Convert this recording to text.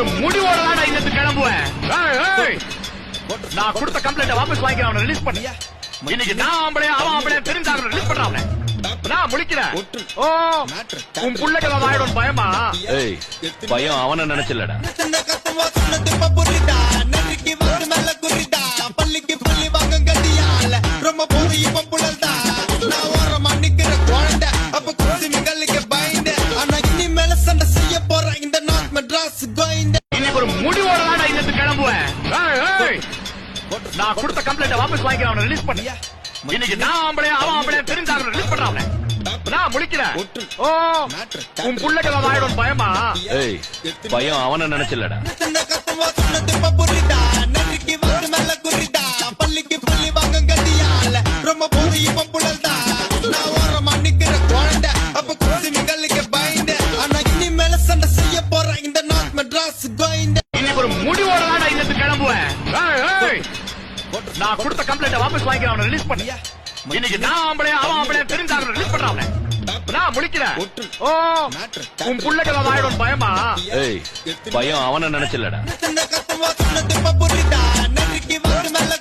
ஒரு முடிவோட தான் இன்னத்து கிளம்புவேன். நான் கொடுத்த கம்ப்ளைண்ட் வாபஸ் வாங்கிக்கிறேன். அவனை ரிலீஸ் பண்ணி இன்னைக்கு நான் ஆம்பளையா அவன் ஆம்பளையா தெரிஞ்சாங்க ரிலீஸ் பண்றான். நான் முழிக்கிறேன். ஓ உன் புள்ளைக்கு அவன் ஆயிடும் பயமா? ஏய் பயம் அவனை நினைச்சலடா. பள்ளிக்கு பள்ளி வாங்க கட்டியால ரொம்ப போது இப்ப புலல்தா. நான் ஓரமா நிக்கிற குழந்தை அப்ப குசி மிகலுக்கு பயந்த. ஆனா இனி மேல சண்டை செய்ய போறேன் இந்த நார்த் மெட்ராஸ் கோயிந்த. இன்னைக்கு ஒரு முடிவோட தான் இன்னத்து கிளம்புவேன். நான் கொடுத்த கம்ப்ளைண்ட் வாபஸ் வாங்கிக்கிறேன். அவனை ரிலீஸ் பண்ணி இன்னைக்கு நான் ஆம்பளையா அவன் ஆம்பளையா தெரிஞ்சாங்க ரிலீஸ் பண்றான். நான் முழிக்கிறேன். ஓ உன் புள்ளைக்கு அவன் ஆயிடும் பயமா? ஏய் பயம் அவனை நினைச்சலடா. பள்ளிக்கு பள்ளி வாங்க கட்டியால ரொம்ப போது இப்ப புலல்தா. நான் ஓரமா நிக்கிற குழந்தை அப்ப குசி மிகலுக்கு பயந்த. ஆனா இனி மேல சண்டை செய்ய போறேன் இந்த நார்த் மெட்ராஸ் கோயிந்த. இன்னைக்கு ஒரு முடிவோட தான் இன்னத்து கிளம்புவேன். நான் கொடுத்த கம்ப்ளைண்ட் வாபஸ் வாங்கிக்கிறேன். அவனை ரிலீஸ் பண்ணி இன்னைக்கு நான் ஆம்பளையா அவன் ஆம்பளையா தெரிஞ்சாங்க ரிலீஸ் பண்றான். நான் முழிக்கிறேன். ஓ உன் புள்ளைக்கு அவன் ஆயிடும் பயமா? ஏய் பயம் அவனை நினைச்சலடா. கத்துவா சொன்னது பப்புரிதா நெருக்கி வந்து மேல